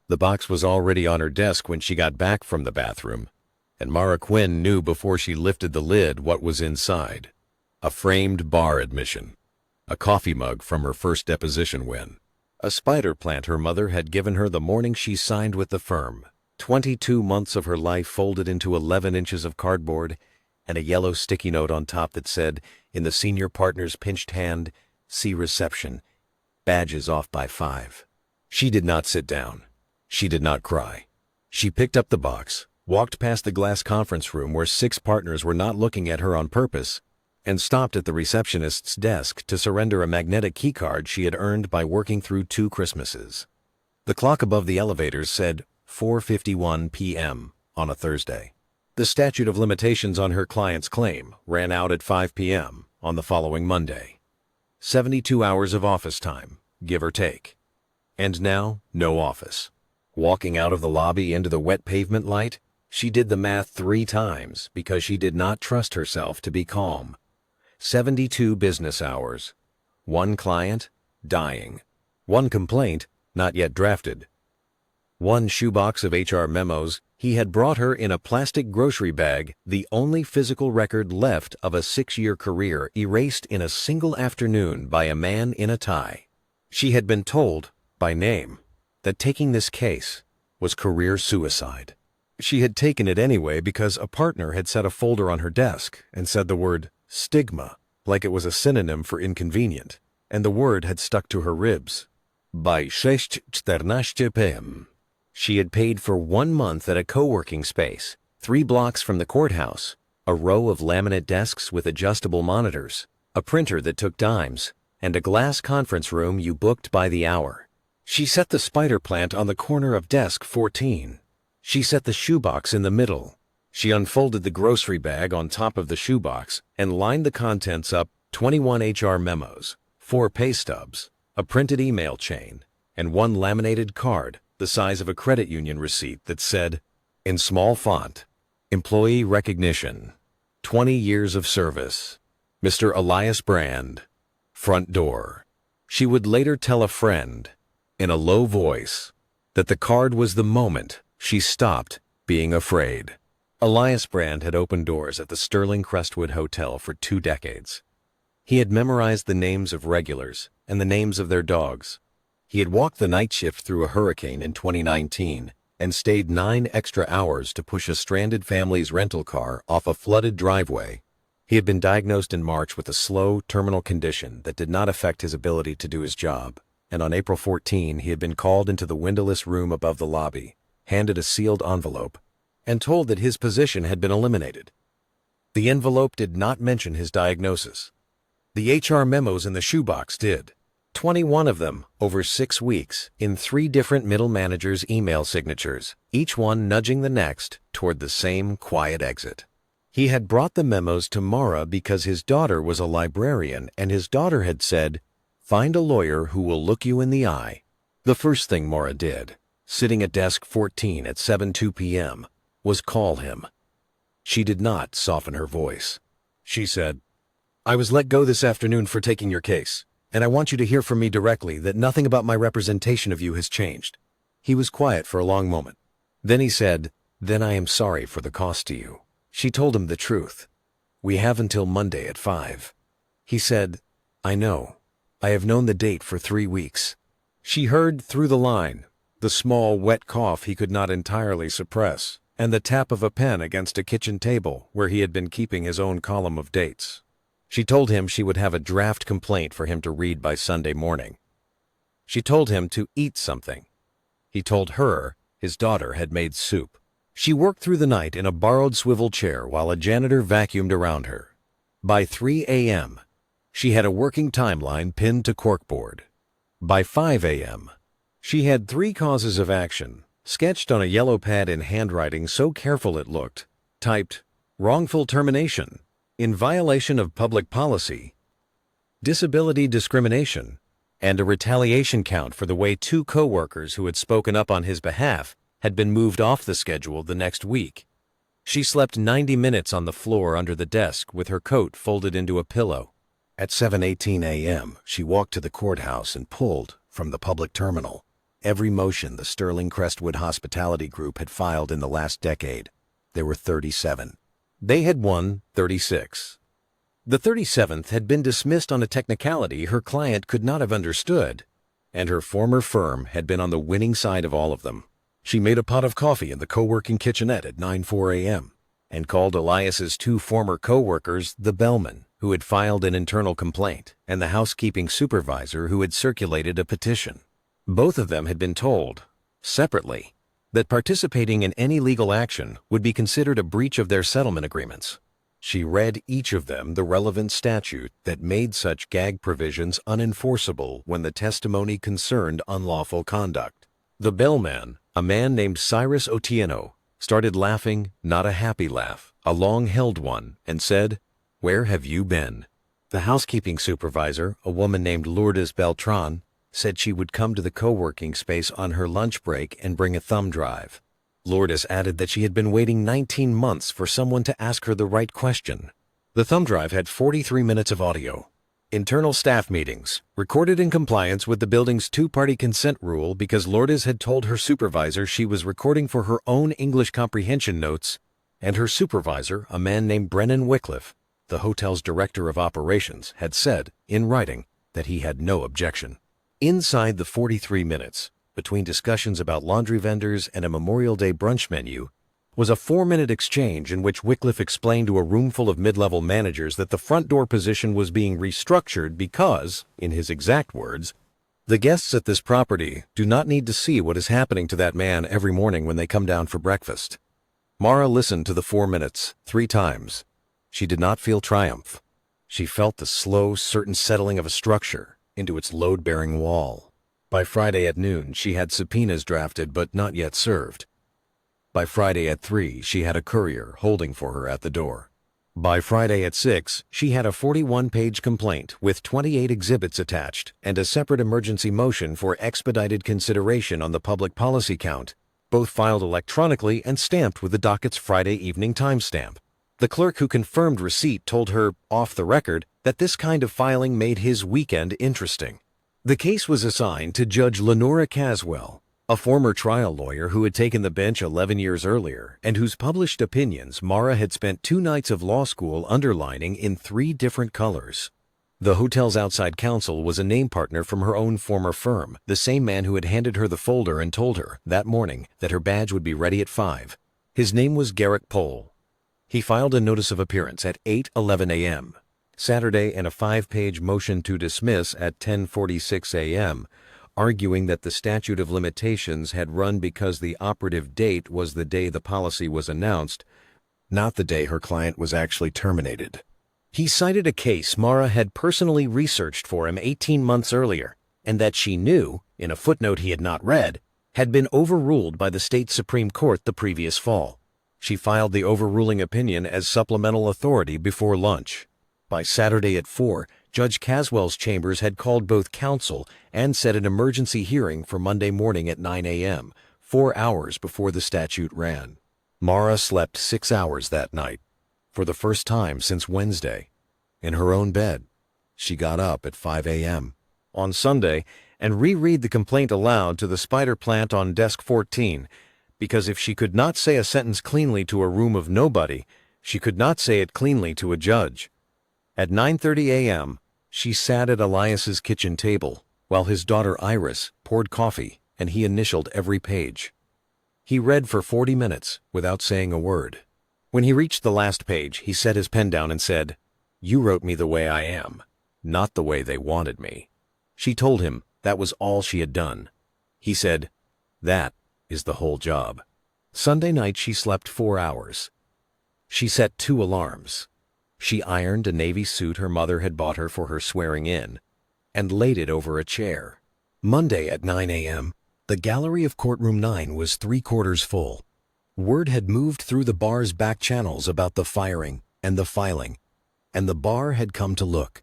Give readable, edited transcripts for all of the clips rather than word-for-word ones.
The box was already on her desk when she got back from the bathroom, and Mara Quinn knew before she lifted the lid what was inside. A framed bar admission, a coffee mug from her first deposition win, a spider plant her mother had given her the morning she signed with the firm, 22 months of her life folded into 11 inches of cardboard, and a yellow sticky note on top that said, in the senior partner's pinched hand, "See reception. Badges off by 5. She did not sit down. She did not cry. She picked up the box, walked past the glass conference room where 6 partners were not looking at her on purpose, and stopped at the receptionist's desk to surrender a magnetic keycard she had earned by working through 2 Christmases. The clock above the elevators said 4:51 p.m. on a Thursday. The statute of limitations on her client's claim ran out at 5 p.m. on the following Monday. 72 hours of office time, give or take. And now, no office. Walking out of the lobby into the wet pavement light, she did the math 3 times because she did not trust herself to be calm. 72 business hours. 1 client, dying. 1 complaint, not yet drafted. 1 shoebox of HR memos he had brought her in a plastic grocery bag, the only physical record left of a 6-year career erased in a single afternoon by a man in a tie. She had been told, by name, that taking this case was career suicide. She had taken it anyway because a partner had set a folder on her desk and said the word stigma like it was a synonym for inconvenient, and the word had stuck to her ribs. By 6:14 p.m. She had paid for 1 month at a co-working space, 3 blocks from the courthouse, a row of laminate desks with adjustable monitors, a printer that took dimes, and a glass conference room you booked by the hour. She set the spider plant on the corner of desk 14. She set the shoebox in the middle. She unfolded the grocery bag on top of the shoebox and lined the contents up: 21 HR memos, 4 pay stubs, a printed email chain, and 1 laminated card the size of a credit union receipt that said, in small font, Employee Recognition, 20 years of service, Mr. Elias Brand, front door. She would later tell a friend, in a low voice, that the card was the moment she stopped being afraid. Elias Brand had opened doors at the Sterling Crestwood Hotel for 2 decades. He had memorized the names of regulars and the names of their dogs. He had walked the night shift through a hurricane in 2019 and stayed 9 extra hours to push a stranded family's rental car off a flooded driveway. He had been diagnosed in March with a slow, terminal condition that did not affect his ability to do his job, and on April 14 he had been called into the windowless room above the lobby, handed a sealed envelope, and told that his position had been eliminated. The envelope did not mention his diagnosis. The HR memos in the shoebox did. 21 of them over 6 weeks in 3 different middle managers' email signatures, each one nudging the next toward the same quiet exit. He had brought the memos to Mara because his daughter was a librarian and his daughter had said, "Find a lawyer who will look you in the eye." The first thing Mara did, sitting at desk 14 at 7:02 p.m., was call him. She did not soften her voice. She said, "I was let go this afternoon for taking your case, and I want you to hear from me directly that nothing about my representation of you has changed." He was quiet for a long moment. Then he said, "Then I am sorry for the cost to you." She told him the truth. "We have until Monday at 5. He said, "I know. I have known the date for 3 weeks. She heard through the line the small, wet cough he could not entirely suppress, and the tap of a pen against a kitchen table where he had been keeping his own column of dates. She told him she would have a draft complaint for him to read by Sunday morning. She told him to eat something. He told her his daughter had made soup. She worked through the night in a borrowed swivel chair while a janitor vacuumed around her. By 3 a.m., she had a working timeline pinned to corkboard. By 5 a.m., she had 3 causes of action, sketched on a yellow pad in handwriting so careful it looked, typed, wrongful termination, in violation of public policy, disability discrimination, and a retaliation count for the way 2 co-workers who had spoken up on his behalf had been moved off the schedule the next week. She slept 90 minutes on the floor under the desk with her coat folded into a pillow. At 7:18 a.m., she walked to the courthouse and pulled from the public terminal. every motion the Sterling Crestwood Hospitality Group had filed in the last decade. There were 37. They had won 36. The 37th had been dismissed on a technicality her client could not have understood, and her former firm had been on the winning side of all of them. She made a pot of coffee in the co-working kitchenette at 9:04 a.m. and called Elias's 2 former co-workers the bellman, who had filed an internal complaint, and the housekeeping supervisor who had circulated a petition. Both of them had been told, separately, that participating in any legal action would be considered a breach of their settlement agreements. She read each of them the relevant statute that made such gag provisions unenforceable when the testimony concerned unlawful conduct. The bellman, a man named Cyrus Otieno, started laughing, not a happy laugh, a long-held one, and said, "Where have you been?" The housekeeping supervisor, a woman named Lourdes Beltran, said she would come to the co-working space on her lunch break and bring a thumb drive. Lourdes added that she had been waiting 19 months for someone to ask her the right question. The thumb drive had 43 minutes of audio. Internal staff meetings, recorded in compliance with the building's 2-party consent rule because Lourdes had told her supervisor she was recording for her own English comprehension notes, and her supervisor, a man named Brennan Wycliffe, the hotel's director of operations, had said, in writing, that he had no objection. Inside the 43 minutes, between discussions about laundry vendors and a Memorial Day brunch menu, was a 4-minute exchange in which Wycliffe explained to a room full of mid-level managers that the front door position was being restructured because, in his exact words, the guests at this property do not need to see what is happening to that man every morning when they come down for breakfast. Mara listened to the 4 minutes 3 times. She did not feel triumph. She felt the slow, certain settling of a structure into its load-bearing wall. By Friday at noon, she had subpoenas drafted but not yet served. By Friday at 3, she had a courier holding for her at the door. By Friday at 6, she had a 41-page complaint with 28 exhibits attached and a separate emergency motion for expedited consideration on the public policy count, both filed electronically and stamped with the docket's Friday evening timestamp. The clerk who confirmed receipt told her, off the record, that this kind of filing made his weekend interesting. The case was assigned to Judge Lenora Caswell, a former trial lawyer who had taken the bench 11 years earlier and whose published opinions Mara had spent 2 nights of law school underlining in 3 different colors. The hotel's outside counsel was a name partner from her own former firm, the same man who had handed her the folder and told her, that morning, that her badge would be ready at 5. His name was Garrick Pohl. He filed a notice of appearance at 8:11 a.m. Saturday and a 5-page motion to dismiss at 10:46 a.m., arguing that the statute of limitations had run because the operative date was the day the policy was announced, not the day her client was actually terminated. He cited a case Mara had personally researched for him 18 months earlier, and that she knew, in a footnote he had not read, had been overruled by the state Supreme Court the previous fall. She filed the overruling opinion as supplemental authority before lunch. By Saturday at 4, Judge Caswell's chambers had called both counsel and set an emergency hearing for Monday morning at 9 a.m., 4 hours before the statute ran. Mara slept 6 hours that night, for the first time since Wednesday, in her own bed. She got up at 5 a.m. on Sunday and reread the complaint aloud to the spider plant on desk 14, because if she could not say a sentence cleanly to a room of nobody, she could not say it cleanly to a judge. At 9:30 a.m., she sat at Elias's kitchen table while his daughter Iris poured coffee and he initialed every page. He read for 40 minutes without saying a word. When he reached the last page, he set his pen down and said, "You wrote me the way I am, not the way they wanted me." She told him that was all she had done. He said, "That is the whole job." Sunday night she slept 4 hours. She set 2 alarms. She ironed a navy suit her mother had bought her for her swearing in and laid it over a chair. Monday at 9 a.m., the gallery of courtroom 9 was 3/4 full. Word had moved through the bar's back channels about the firing and the filing, and the bar had come to look.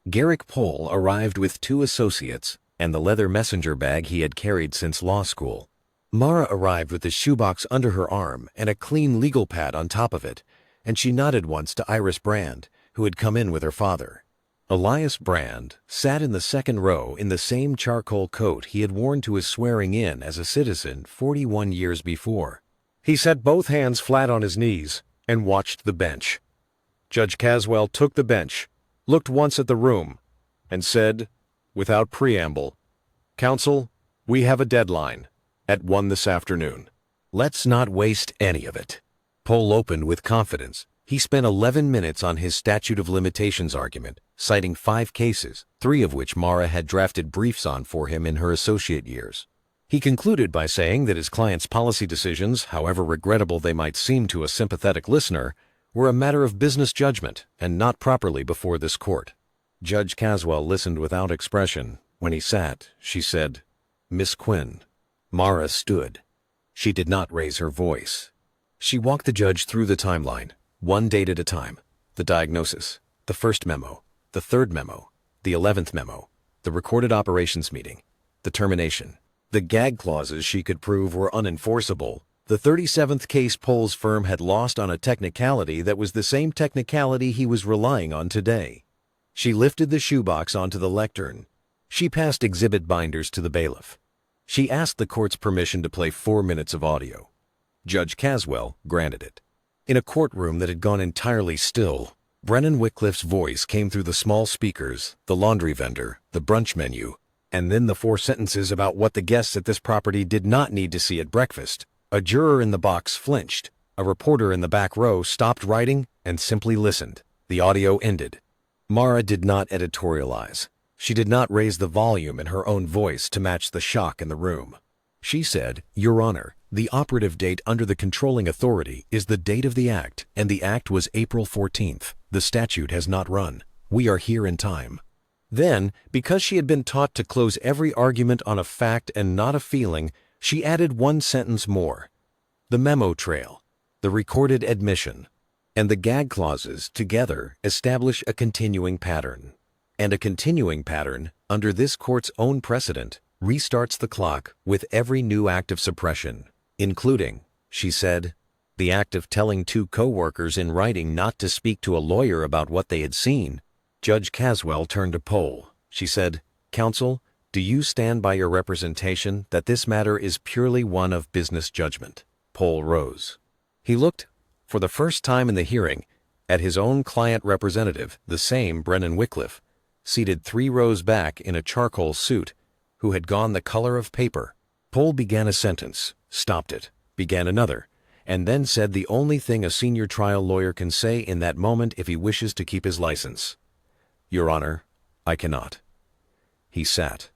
Garrick Pohl arrived with 2 associates and the leather messenger bag he had carried since law school. Mara arrived with the shoebox under her arm and a clean legal pad on top of it, and she nodded once to Iris Brand, who had come in with her father. Elias Brand sat in the second row in the same charcoal coat he had worn to his swearing in as a citizen 41 years before. He set both hands flat on his knees and watched the bench. Judge Caswell took the bench, looked once at the room, and said, without preamble, "Counsel, we have a deadline at 1 this afternoon. Let's not waste any of it." Pohl opened with confidence. He spent 11 minutes on his statute of limitations argument, citing 5 cases, 3 of which Mara had drafted briefs on for him in her associate years. He concluded by saying that his client's policy decisions, however regrettable they might seem to a sympathetic listener, were a matter of business judgment and not properly before this court. Judge Caswell listened without expression. When he sat, she said, "Miss Quinn." Mara stood. She did not raise her voice. She walked the judge through the timeline, one date at a time: the diagnosis, the first memo, the third memo, the 11th memo, the recorded operations meeting, the termination. The gag clauses she could prove were unenforceable. The 37th case Pohl's firm had lost on a technicality that was the same technicality he was relying on today. She lifted the shoebox onto the lectern. She passed exhibit binders to the bailiff. She asked the court's permission to play 4 minutes of audio. Judge Caswell granted it. In a courtroom that had gone entirely still, Brennan Wycliffe's voice came through the small speakers, the laundry vendor, the brunch menu, and then the 4 sentences about what the guests at this property did not need to see at breakfast. A juror in the box flinched. A reporter in the back row stopped writing and simply listened. The audio ended. Mara did not editorialize. She did not raise the volume in her own voice to match the shock in the room. She said, "Your Honor, the operative date under the controlling authority is the date of the act, and the act was April 14th. The statute has not run. We are here in time." Then, because she had been taught to close every argument on a fact and not a feeling, she added 1 sentence more. The memo trail, the recorded admission, and the gag clauses together establish a continuing pattern. And a continuing pattern, under this court's own precedent, restarts the clock with every new act of suppression, including, she said, the act of telling 2 co-workers in writing not to speak to a lawyer about what they had seen. Judge Caswell turned to Pohl. She said, "Counsel, do you stand by your representation that this matter is purely one of business judgment?" Pohl rose. He looked, for the first time in the hearing, at his own client representative, the same Brennan Wycliffe, seated 3 rows back in a charcoal suit, who had gone the color of paper. Pohl began a sentence, stopped it, began another, and then said the only thing a senior trial lawyer can say in that moment if he wishes to keep his license. "Your Honor, I cannot." He sat.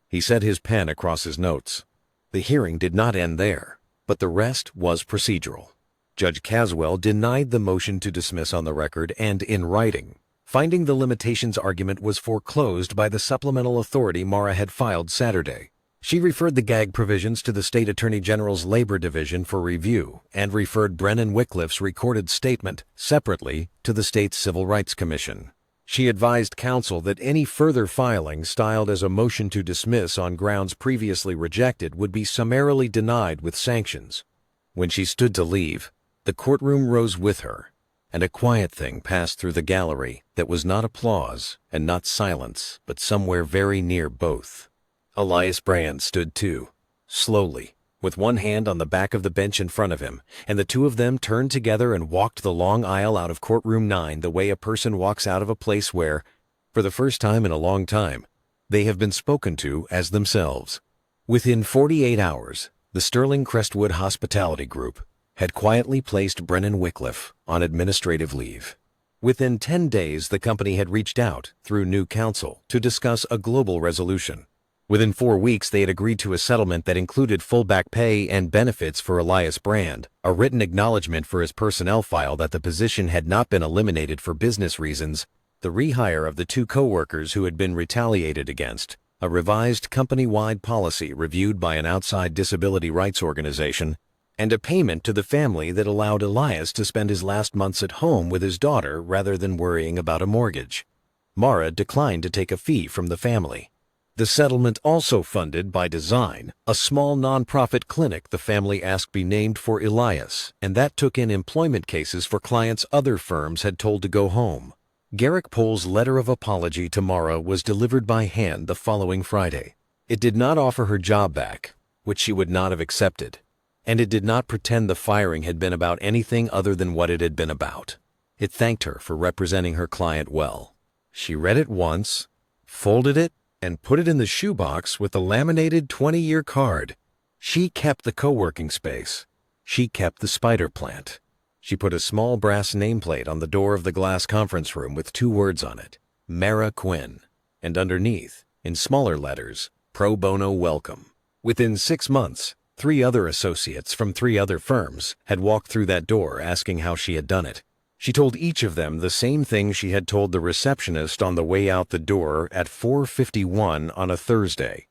He set his pen across his notes. The hearing did not end there, but the rest was procedural. Judge Caswell denied the motion to dismiss on the record and in writing, finding the limitations argument was foreclosed by the supplemental authority Mara had filed Saturday. She referred the gag provisions to the State Attorney General's Labor Division for review and referred Brennan Wycliffe's recorded statement separately to the state's Civil Rights Commission. She advised counsel that any further filing styled as a motion to dismiss on grounds previously rejected would be summarily denied with sanctions. When she stood to leave, the courtroom rose with her, and a quiet thing passed through the gallery that was not applause and not silence, but somewhere very near both. Elias Brand stood too, slowly, with one hand on the back of the bench in front of him, and the 2 of them turned together and walked the long aisle out of courtroom 9 the way a person walks out of a place where, for the first time in a long time, they have been spoken to as themselves. Within 48 hours, the Sterling Crestwood Hospitality Group had quietly placed Brennan Wycliffe on administrative leave. Within 10 days, the company had reached out, through new counsel, to discuss a global resolution. Within 4 weeks, they had agreed to a settlement that included full back pay and benefits for Elias Brand, a written acknowledgement for his personnel file that the position had not been eliminated for business reasons, the rehire of the 2 co-workers who had been retaliated against, a revised company-wide policy reviewed by an outside disability rights organization, and a payment to the family that allowed Elias to spend his last months at home with his daughter rather than worrying about a mortgage. Mara declined to take a fee from the family. The settlement also funded, by design, a small nonprofit clinic the family asked be named for Elias, and that took in employment cases for clients other firms had told to go home. Garrick Pohl's letter of apology to Mara was delivered by hand the following Friday. It did not offer her job back, which she would not have accepted, and it did not pretend the firing had been about anything other than what it had been about. It thanked her for representing her client well. She read it once, folded it, and put it in the shoebox with the laminated 20-year card. She kept the co-working space. She kept the spider plant. She put a small brass nameplate on the door of the glass conference room with 2 words on it, Mara Quinn, and underneath, in smaller letters, Pro Bono Welcome. Within 6 months, 3 other associates from 3 other firms had walked through that door asking how she had done it. She told each of them the same thing she had told the receptionist on the way out the door at 4:51 on a Thursday.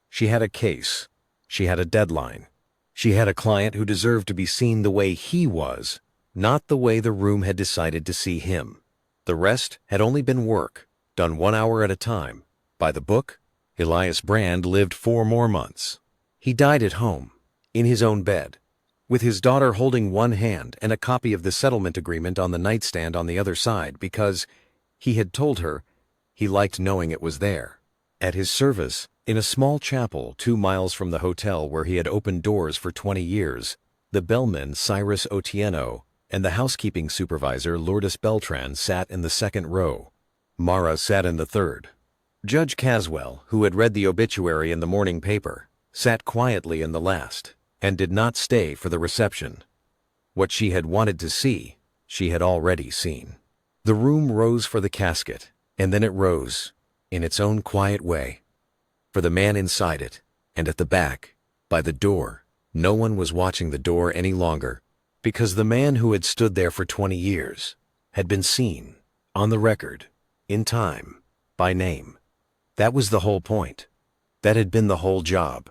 She had a case. She had a deadline. She had a client who deserved to be seen the way he was, not the way the room had decided to see him. The rest had only been work, done 1 hour at a time. By the book, Elias Brand lived 4 more months. He died at home, in his own bed, with his daughter holding one hand and a copy of the settlement agreement on the nightstand on the other side because, he had told her, he liked knowing it was there. At his service, in a small chapel 2 miles from the hotel where he had opened doors for 20 years, the bellman Cyrus Otieno and the housekeeping supervisor Lourdes Beltran sat in the 2nd row. Mara sat in the 3rd. Judge Caswell, who had read the obituary in the morning paper, sat quietly in the last, and did not stay for the reception. What she had wanted to see, she had already seen. The room rose for the casket, and then it rose, in its own quiet way. For the man inside it, and at the back, by the door, no one was watching the door any longer, because the man who had stood there for 20 years had been seen, on the record, in time, by name. That was the whole point. That had been the whole job.